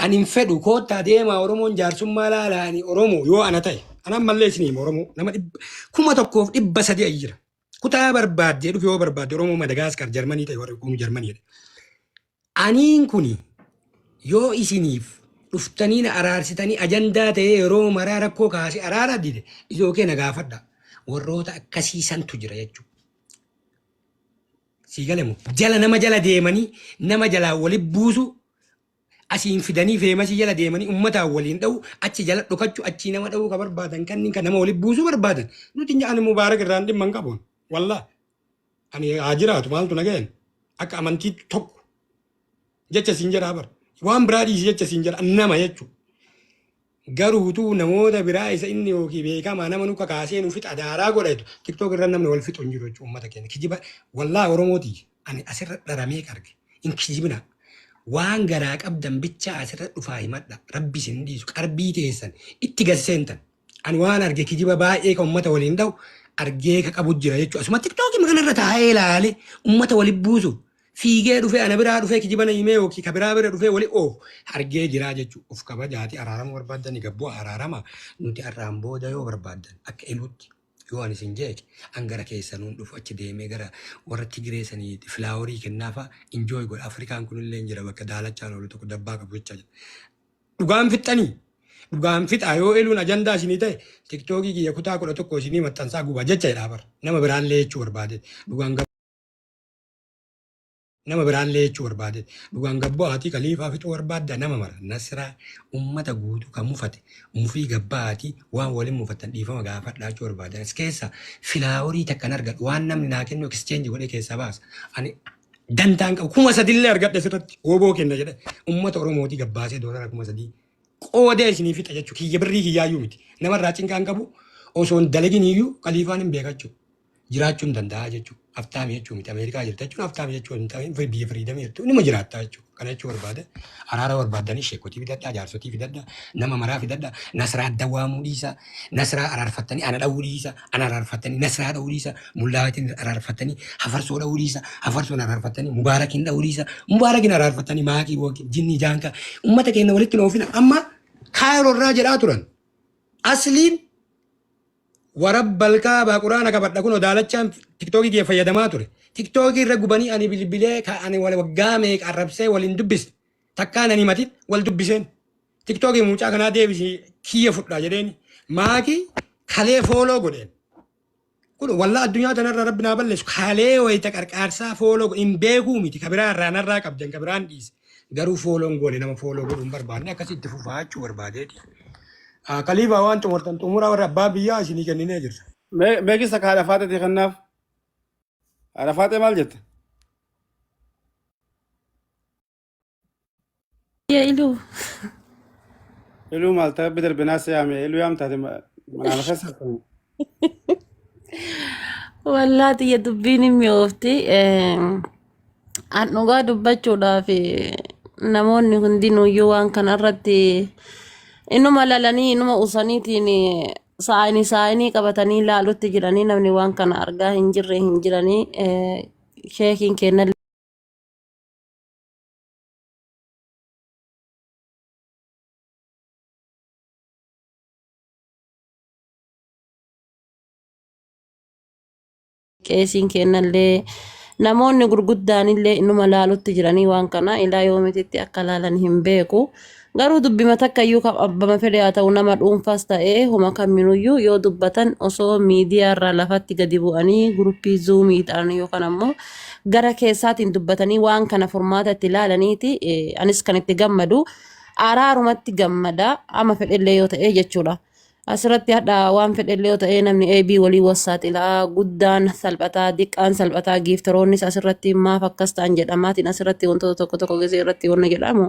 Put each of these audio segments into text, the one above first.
Ani hin fedhu koottaa deemaa Oromoon jaarsummaa laalaanii Oromoo yoo ana ta'e anaan malleessiniim Oromoo nama 1,300 ayi jira. Kutaa barbaadde dhufe yoo barbaadde Oromoo Madagaskar Jarmanii ta'e warri kun Jarmanii. Aniin kuni yoo isiniif dhuftanii na araarsitanii ajandaa ta'ee yeroo maraa rakkoo kaasee araara dide isoo kee na gaafadha. Warroota akkasiisantu jira jechuudha. Siigalamu jala nama jala deemanii nama jalaa wali buusu asiin fidanii feemasii jala deemanii uummataa waliin dha'u achi jala dhokachuu achi nama dha'uu ka barbaadan kanneen kan nama wali buusuu barbaadan nuti ani mubaarak irraan dhimma hin qabuun wallaa ani haa jiraatu maaltu nageen akka amantii tokko jecha siin jedhaa bar waan biraa dhiisi jecha siin jedha nama jechuudha. Garuutuu namoota biraa isa inni yookiin beekamaa nama nuka kaasee nuuf fixa daaraa godhatu tiktook irra namni wal fixu hin jiru jechuudha uummata keenya kijiba wallaa Oromooti ani asirra dharamee arge hin kijibna waan garaa qabdan bicha asirra dhufaa himadha rabbi isin dhiisu qarbii teessan itti galseentan ani waan arge kijiba baay'ee kan uummata waliin dha'u argee ka qabu jira jechuudha asuma tiktookii kanarra taa'ee ilaale uummata wali buusu. Fiigee dhufee ana biraa dhufee kijibana himee yookiin kabiraa bira dhufee wali argee jira jechuudha. Of kabajaati araarama barbaadan gabboo araarama nuti arraan booda yoo barbaadan akka iluutti yoo ani isin jeeqe hangara keessanuun dhufu achi deemee gara warra Tigireesanii filaaworii kennaafa injooy godha Afrikaan kunillee hin jira bakka daalachaan oolu tokko dabbaa qabu jecha jira. Dhugaan fixxanii dhugaan fixaa yoo eluun ajandaa isinii ta'e tiktookii kiyya kutaa 11 isinii maxxansaa gubaa jecha jedhaa bara nama biraallee jechuu barbaade dhugaan nama biraallee jechuu barbaade dhugaan gabboo haati kaliifaa fixuu barbaadda nama mara nasraa ummata guutuu kan mufate mufii gabbaa haati waan waliin mufatan dhiifama gaafadhaa jechuu barbaadan as keessa filaaworii takkan argadhu waan namni naa kennu exchange godhee keessa baasa ani dantaan qabu 3,000 argadhe sirratti wooboo kenna jedhe ummata Oromootii gabbaasee doonara 3,000 qoodee isinii fixa jechuu kiyya birrii kiyyaayyuu miti namarraa cinqaan qabu osoo hin dalagin iyyuu kaliifaan hin beekachuu jiraachuu hin danda'a jechuudha. Aftaamii jechuun miti Ameerikaa jirta jechuun aftaamii jechuun hin ta'in biyya firiidamii jirtu nima jiraattaa jechuudha. Kana jechuu barbaada. Araara barbaadanii sheekotii fidadhaa, jaarsotii fidadhaa, nama maraa fidadhaa, nasraa adda waamuu dhiisa, nasraa araarfattanii ana dha'uu dhiisa, ana araarfattanii nasraa dha'uu dhiisa, mullaatiin araarfattanii hafarsoo dha'uu dhiisa, hafarsoon araarfattanii mubaarakiin dha'uu dhiisa, mubaarakiin araarfattanii maakii bookii jinni jaanka uummata keenya walitti noofina amma kaayiroo jedhaa turan. Asliin warabbal kaabaa quraana qabadha kun odaalachaan tiktookii kee fayyadamaa ture. Tiktookii irra gubanii ani bilbilee ani wal waggaa meeqa arrabsee waliin dubbise. Takkaan ani matiin wal dubbiseen. Tiktookii mucaa kanaa deebisii kiyya fudhaa jedheeni. Maakii kalee fooloo godheen. Kun wallaa addunyaa tanarra rabbi naa balleessu kalee wayita qarqaarsaa fooloo hin beekuu miti kabiraa irraa narraa qabdan kabiraan dhiise. Garuu fooloon goone nama fooloo godhuun barbaadne akkasitti fufaa jechuu barbaadeeti. Kalifa waan xumurtan xumura warra abbaa biyyaa isinii kenninee jirra. Beekisa ka haadha faatee kannaaf haadha faatee maal jette? Iluu. Iluu maal ta'e bidar binaas yaame iluu yaam taate mana keessa. Wallaati ya dubbiin hin mi'oofti. An dhugaa dubbachuudhaaf namoonni hundinuyyuu waan kanarratti inuma lalanii inuma usaniitiin saayinii qabatanii ilaalutti jiranii namni waan kana argaa hin jiranii sheekiin kenna qeesiin kennallee namoonni gurguddaanillee inuma laalutti jiranii waan kana ilaa yoomititti akka laalan hin beeku. Garuu dubbima takkayyuu abbama fedhe haa ta'u nama dhuunfaas ta'ee homa kaminuyyuu yoo dubbatan osoo miidiyaa irraa lafatti gadi bu'anii guruppii zuumiidhaan yookaan ammoo gara keessaatiin dubbatanii waan kana furmaata itti ilaalaniiti anis kan itti gammadu araarumatti gammada ama fedhellee yoo ta'e jechuudha. Asirratti hadha waan fedhellee yoo ta'e namni eebii walii wassaaxilaa guddaan salphataa diqqaan salphataa giiftaroonnis asirratti maaf akkas ta'an jedhamaatiin asirratti wantoota tokko gisee irratti wanna jedhamu.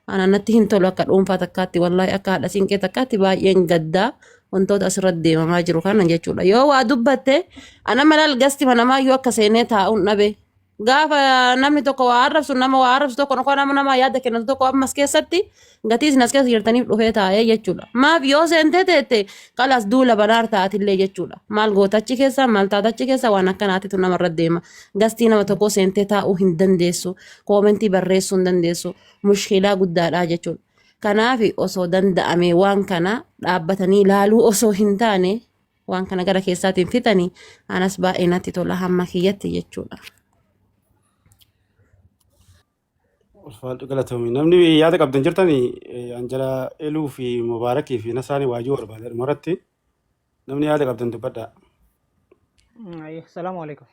Ananatti hin tolu akka dhuunfaa takkaatti wallahi akka haadha siinqee takkaatti baay'een gaddaa wantoota asirratti deemamaa jiru kana jechuudha. Yoo waa dubbatte ana malal gasti manamaayyuu akka seenee taa'uun dhabe. Gaafa namni tokko waa arrabsu nama waa arrabsu tokko nama yaada kennatu tokko ammas keessatti gatii isin as keessa jirtaniif dhufee taa'ee jechuudha. Maaf yoo seentee teette qalas duula banaar taa'atillee jechuudha. Maal gootachi keessa maal taatachi keessa waan akkanaatitu namarra deema. Gastii nama tokko seentee taa'uu hin dandeessu. Koomentii barreessuu hin dandeessu. Mushkilaa guddaadha jechuudha. Kanaaf osoo danda'ame waan kana dhaabbatanii ilaaluu osoo hin taane waan kana gara keessaatiin fixanii anas baay'ee natti tola hamma kiyyatti jechuudha. Ulfaadhu galatoomii. Namni yaada qabdan jirtanii Anjalaa Eluu fi Mubaarakii fi Nasaanii waajjii barbaada. Dhumarratti namni yaada qabdan dubbadhaa. Assalamu alaikum.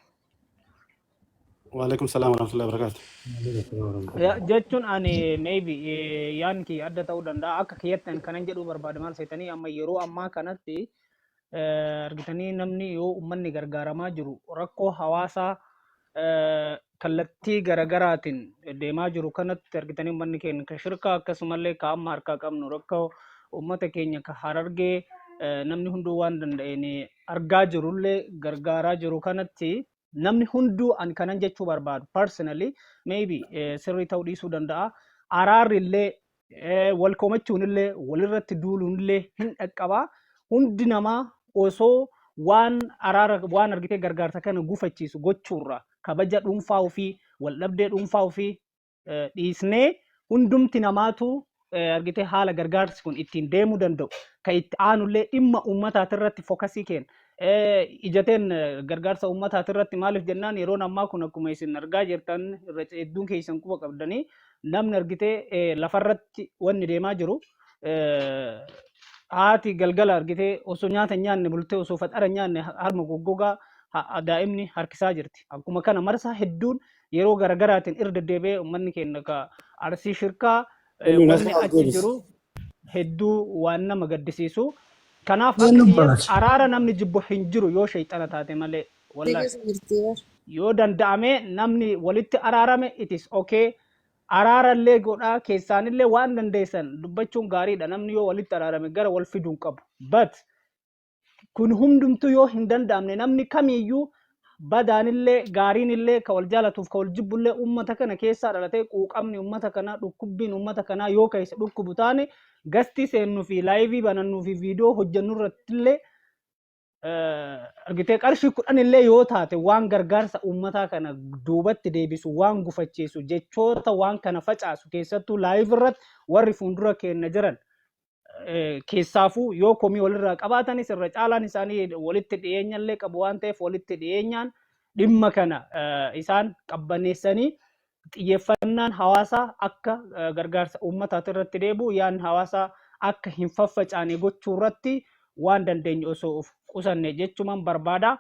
Waalaikum salaam warahmatullahi wabarakatuh. Jechuun ani maybe yaan kiyya adda ta'uu danda'a. Akka kiyyattan kanan jedhuu barbaade maal seetanii amma yeroo ammaa kanatti argitanii namni yoo uummanni gargaaramaa jiru rakkoo hawaasaa kallattii garagaraatiin deemaa jiru kanatti argitanii uummanni keenya ka shirkaa akkasumallee ka amma harkaa qabnu rakkoo uummata keenya ka Harargee namni hunduu waan danda'een argaa jirullee gargaaraa jiru kanatti namni hunduu an kanan jechuu barbaadu personally maybe sirrii ta'uu dhiisuu danda'a. Araarri illee wal komachuun illee walirratti duuluun illee hin dhaqqabaa. Hundi namaa osoo waan araara waan argitee gargaarsa kana gufachiisu gochuurra kabaja dhuunfaa ofii wal dhabdee dhuunfaa ofii dhiisnee hundumti namaatu argitee haala gargaarsi kun ittiin deemuu danda'u ka itti aanullee dhimma uummataati irratti fookasii kenna ijateen gargaarsa uummataati irratti maaliif jennaan yeroon ammaa kun akkuma isin argaa jirtan irra hedduun keessan quba qabdanii namni argitee lafarratti wanni deemaa jiru haati galgala argitee osoo nyaata nyaanne bultee osoo faxara nyaanne harma goggogaa daa'imni harkisaa jirti. Akkuma kana marsaa hedduun yeroo garagaraatiin irra deddeebi'ee uummanni keenya ka Arsii shirkaa wanni achi jiru hedduu waan nama gaddisiisu. Kanaaf araara namni jibbu hin jiru yoo shayxana taate malee wallahi yoo danda'ame namni walitti araarame it is okay. Araara illee godhaa keessaanillee waan dandeessan dubbachuun gaariidha. Namni yoo walitti araarame gara wal fiduun qabu. But kun hundumtuu yoo hin danda'amne namni kamiyyuu badaanillee gaariinillee ka wal jaalatuuf ka wal jibbullee uummata kana keessaa dhalatee quuqamni uummata kanaa dhukkubbiin uummata kanaa yoo keessa dhukkubu taane gastii seennuu fi laayivii banannuu fi viidiyoo hojjennu irrattillee argitee qarshii 10 illee yoo taate waan gargaarsa uummataa kana duubatti deebisu waan gufachiisu jechoota waan kana facaasu keessattuu laayiv irratti warri fuuldura keenya jiran keessaafuu yoo komii walirraa qabaatanis irra caalaan isaanii walitti dhiyeenyallee qabu waan ta'eef walitti dhiyeenyaan dhimma kana isaan qabbaneessanii xiyyeeffannaan hawaasaa akka gargaarsa uummataati irratti deebi'u yaan hawaasaa akka hin faffacaane gochuu irratti waan dandeenyu osoo of qusanne jechuun barbaada.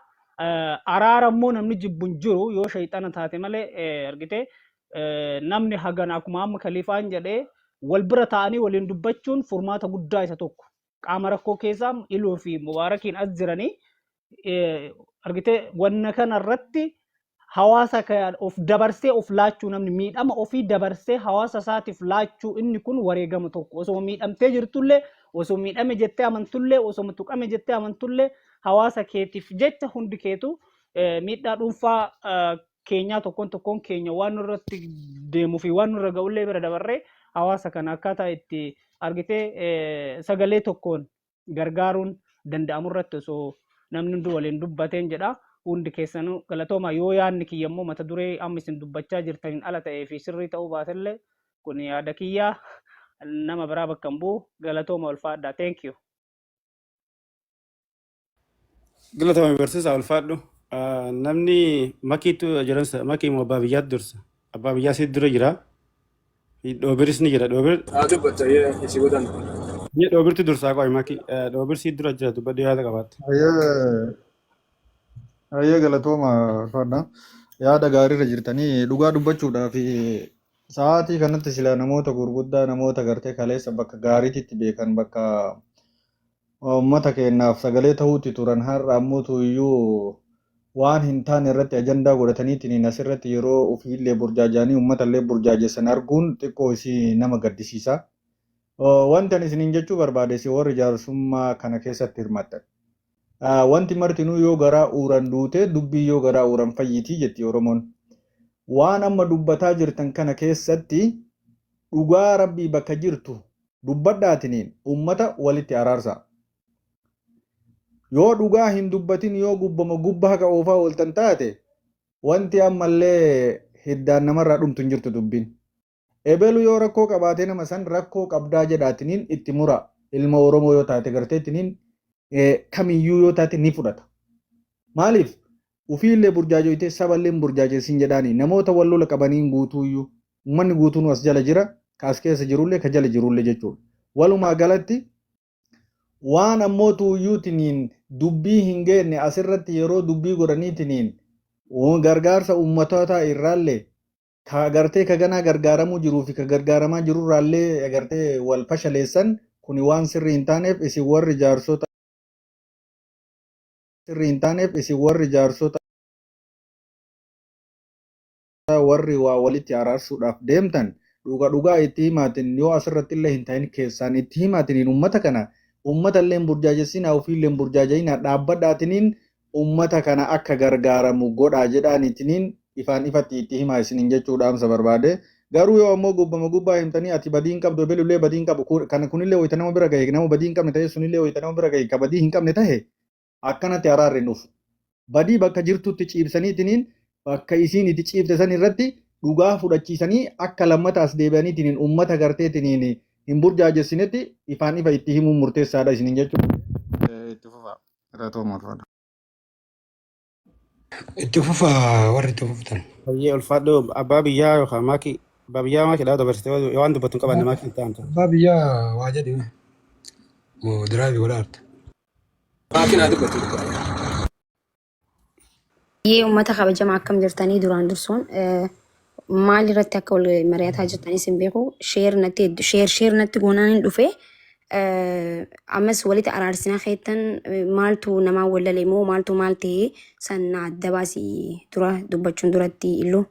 Araara immoo namni jibbu hin jiru yoo shayxana taate malee argitee namni hagana akkuma amma Khaliifaan jedhee wal bira ta'anii waliin dubbachuun furmaata guddaa isa tokko. Qaama rakkoo keessaa Iluu fi Mubaarakiin as jiranii argitee wanna kana irratti hawaasa of dabarsee of laachuu namni miidhama ofii dabarsee hawaasa isaatiif laachuu inni kun wareegama tokko. Osoo miidhamtee jirtullee osoo miidhame jettee amantullee osoo tuqame jettee amantullee hawaasa keetiif jecha hundi keetu miidhaa dhuunfaa keenyaa tokkoon keenya waan irratti deemuu fi waan irra ga'ullee bira dabarree hawaasa kana akkaataa itti argitee sagalee tokkoon gargaaruun danda'amu irratti osoo namni hundi waliin dubbateen jedha. Hundi keessanuu galatooma yoo yaadni kiyya immoo mata duree amma isin dubbachaa jirtaniin ala ta'ee fi sirrii ta'uu baatellee kun yaada kiyyaa nama biraa bakka hin bu'u galatooma ulfaadhaa. Thank you. Galatooma barsiisaa ulfaadhu. Namni makiitu jedhansa makii immoo abbaa biyyaatti dursa. Abbaa biyyaa si dura jira. Dhoobiris ni jira. Dhoobirti dursaa qo'i makii. Dhoobir si dura jira dubbadhu yaada qabaatte. Ayyaa galatooma ulfaadha. Yaada gaariirra jirtanii dhugaa dubbachuudhaaf sa'aatii kanatti sila namoota gurguddaa namoota gartee kaleessa bakka gaariitti beekan bakka uummata keenyaaf sagalee ta'uutti turan har'a ammoo iyyuu waan hin taane irratti ajandaa godhataniitiin asirratti yeroo ofiillee burjaajanii uummatallee burjaajessan arguun xiqqoo isii nama gaddisiisa. Wanti ani isiniin jechuu barbaade si warri jaarsummaa kana keessatti hirmaattan. Wanti martinuu yoo garaa uuran duute dubbii yoo garaa uuran fayyitii jetti Oromoon. Waan amma dubbataa jirtan kana keessatti dhugaa rabbii bakka jirtu dubbadhaatiniin uummata walitti araarsa. Yoo dhugaa hin dubbatin yoo gubba haqa oofaa ooltan taate wanti ammallee hiddaan namarraa dhumtu hin jirtu dubbiin. Ebelu yoo rakkoo qabaatee nama san rakkoo qabdaa jedhaatiniin itti mura ilma Oromoo yoo taate garteetiniin kamiyyuu yoo taate ni fudhata. Maaliif ufiillee burjaajoytee saballee burjaajessin jedhaani namoota wal lola qabaniin guutuuyyuu uummanni guutuun as jala jira kaas keessa jirullee ka jala jirullee jechuudha. Walumaa galatti waan ammoo tuuyyuutiniin dubbii hin geenne asirratti yeroo dubbii godhaniitiniin gargaarsa uummatootaa irraallee ka agartee ka ganaa gargaaramuu jiruu fi ka gargaaramaa jirurraallee agartee wal fashaleessan kuni waan sirrii hin taaneef isin warri jaarsota warri waa walitti araarsuudhaaf deemtan dhugaa itti himaatin yoo asirratti illee hin ta'in keessaan itti himaatiniin uummata kana uummata illee burjaajessinaa ofiillee burjaajayinaa dhaabbadhaatiniin uummata kana akka gargaaramu godhaa jedhaanitiniin ifaan ifatti itti himaa isiniin jechuudhaamsa barbaade. Garuu yoo ammoo gubbaa himtanii ati badiin qabdu belullee badiin qabu kana kunillee wayita nama bira gahe nama badiin qabne ta'e sunillee wayita nama bira gahe ka badii hin qabne ta'e akkanatti araarri dhufu. Badii bakka jirtutti ciibsaniitiniin bakka isiin itti ciibte san irratti dhugaa fudhachiisanii akka lammataas deebi'aniitiniin uummata garteetiniin hin burjaajessinetti ifaan ifa itti himuun murteessaadha isiniin jechuudha. Itti fufaa. Irratoo morfadha. Itti fufaa warri itti fuftan. Baay'ee ulfaadhu abbaa biyyaa yookaan maakii abbaa biyyaa maakiidhaa dabarsitee waan dubbattu hin qabanne maakii hin taa'amtu. Abbaa biyyaa waa jedhime. Moo diraabii godhaarte. Maakiin haa dubbatu. Uummata kabajamaa akkam jirtanii duraan dursuun maal irratti akka wal mari'ataa jirtanis hin beeku. Sheer natti goonaan hin dhufe. Ammas walitti araarsinaa keettan maaltu namaa wallalee moo maaltu maal ta'ee san adda baasii dura dubbachuun duratti illuu.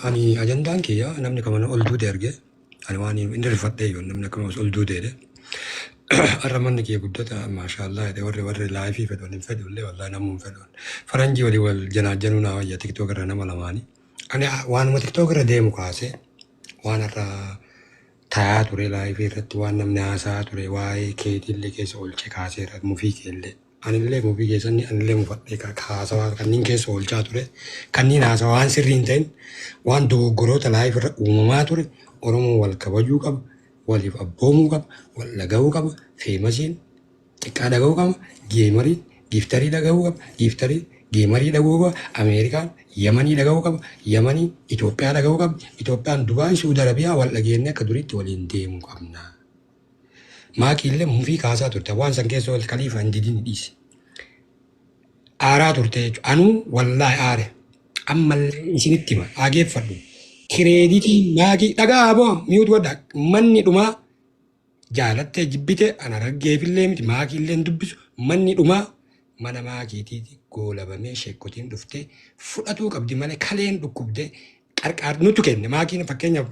Ani ajandaan kiyya namni kamana ol duude arge ani waan inni rifadhee yoo namni akkasumas ol duudeedhe. Har'a manni kee guddata maashaallah warri laayifii fedhan hin fedhullee wallaahi namuun fedhan. Faranjii walii wal janaajjanuu naa wayya tiktook irra nama lamaanii. Ani waanuma tiktook irra deemu kaase waan irra taa'aa ture laayifii irratti waan namni haasaa ture waa'ee keetiillee keessa oolchee kaasee irra mufii keellee. Anillee mufii keessanni anillee mufadhee haasawaa kanneen keessa oolchaa ture. Kanneen haasawaa waan sirrii hin ta'in waan dogoggoroota laayifii irra uumamaa ture Oromoo wal kabajuu qaba. Waliif abboomuu qaba, wal dhagahuu qaba, feemasiin xiqqaa dhagahuu qaba, geemarii, giiftarii dhagahuu qaba, giiftarii, geemarii dhagahuu qaba, Ameerikaan, Yamanii dhagahuu qaba, Yamanii, Itoophiyaa dhagahuu qaba, Itoophiyaan Dubaay, Suudi Arabiyaa wal dhageenne akka duriitti waliin deemuu qabna. Maakiillee mufii kaasaa turte waan san keessa wal kaliifa hin didin dhiise. Aaraa turte jechuudha. Anuu wallaahi aare. Ammallee isinitti hima. Dhageeffadhu. Kireeditii maakii dhagaa boo mi'uutu wadda manni dhumaa jaalattee jibbite ana raggeefillee miti maakiillee hin dubbisu manni dhumaa mana maakiitiiti goolabamee sheekkotiin dhuftee fudhatuu qabdi malee kaleen dhukkubdee qarqaar nutu kenne maakiin fakkeenyaaf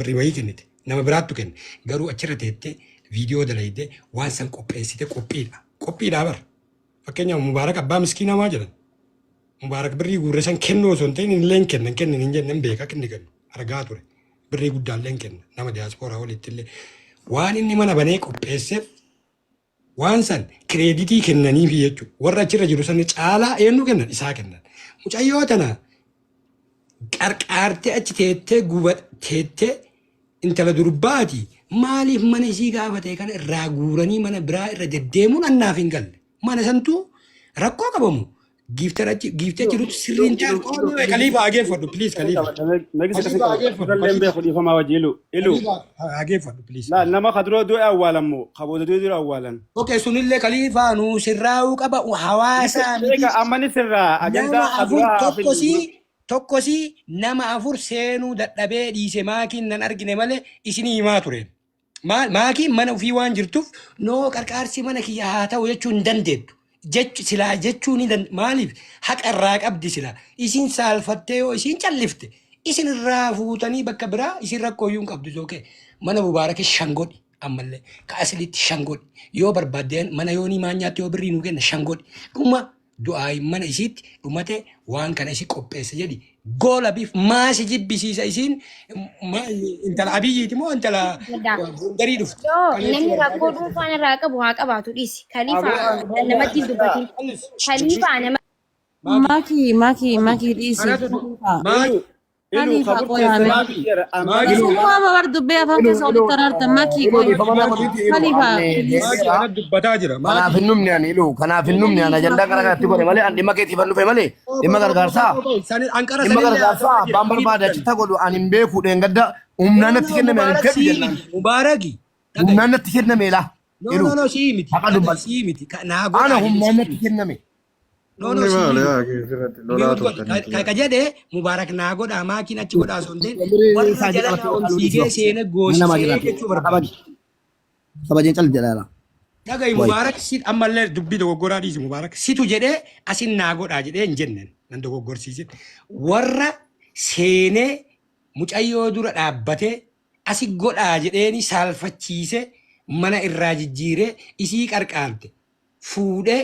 birrii wayii kennite nama biraattu kenne garuu achirra teettee viidiyoo dalaydee waan san qopheessite qophiidhaa bara fakkeenyaaf mubaarak abbaa miskiinaa maa jedhan mubaarak birrii guurre san kennuu osoo hin ta'in illee hin kennan hin jenne hin beeka kenni kennu. Argaa ture birrii guddaallee kenna nama diyaaspooraa walitti illee waan inni mana banee qopheesseef waan san kireeditii kennaniif jechuudha. Warra achirra jiru sana caalaa eenyu kennan isaa kennan. Mucayyoo tana qarqaartee achi teettee intala durbaati maaliif mana isii gaafatee kana irraa guuranii mana biraa irra deddeemuun annaaf hin galle. Mana santuu rakkoo qabamu. Giftara jirutu sirriin ta'e kalifa ageeffadhu please kalifa. Ageeffadhu please. Nama kaduroo du'e awwaalammoo kabooda du'e awwaalan. Okay sunillee kalifa nu sirraa'uu qaba hawaasa. Ammani sirraa ajandaa tokkosii nama afur seenuu dadhabee dhiise maakiin nan argine malee isinii himaa ture. Maakiin mana ofii waan jirtuuf noo qarqaarsi mana kiyya haa ta'u jechuu hin dandeettu. Silaa jechuun maaliif haqa irraa qabdi sila isin saalfattee yoo isin callifte isin irraa fuutanii bakka biraa isin rakkooyyuu hin qabdu jookee mana mubaarake shangodhi ammallee kaasilitti shangodhi yoo barbaaddeen mana yoonii maanyaatti yoo birrii nuu kenna shangodhi dhuma du'aayi mana isiitti dhumate waan kana isi qopheessa jedhi goola biif maasi jibbisiisa isin intala abiyyiiti moo intala garii dhufte. Namni rakkoo dhuunfaan irraa qabu haa qabaatu dhiisi. Kaliifaa namatti hin dubbatin. Kaliifaa nama. Maki dhiisi. Maaki. Ilu Khalifa kabul qoyaame. keessa jira amma Isuma waama bar dubbee afaan keessa walitti araartan Maki qoya. Khalifa. Maaki ana dubbataa jira. Kanaaf hin dhumne ani ilu kanaaf hin dhumne ani ajandaa gara garatti godhe malee ani dhimma keetiif hin dhufe malee dhimma gargaarsaa dhimma gargaarsaa abbaan barbaade achitti godhu ani hin beeku dheengadda humnaan natti kenname ani fedhu jennaan Mubaaraki. humnaan natti kenname laa ilu No, sii miti. haqa dubbat Sii miti. Naa ana godhaa. humnaan natti kenname No, Inni sii maali miti. yaa keessatti lolaa turtanii. Ka jedhee Mubaarak naa godhaa maakiin achi godhaa osoo hin ta'in warra jala fiigee seena goosisee jechuu barbaadu. kabajeen cal jedhaala. Dhagahi Mubaarak si ammallee dubbii dogoggoraa dhiisi Mubaarak situ jedhee asin naa godhaa jedhee hin jenneen nan dogoggorsiisin. Warra seenee mucayyoo dura dhaabbatee asi godhaa jedheeni saalfachiise mana irraa jijjiiree isii qarqaarte fuudhee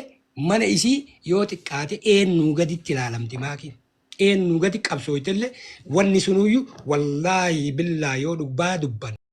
mana isii yoo xiqqaate eenyuu gaditti ilaalamti maakiin. Eenyuu gadi qabsooytellee wanni sunuyyuu wallaahi billaa yoo dubbaa dubban.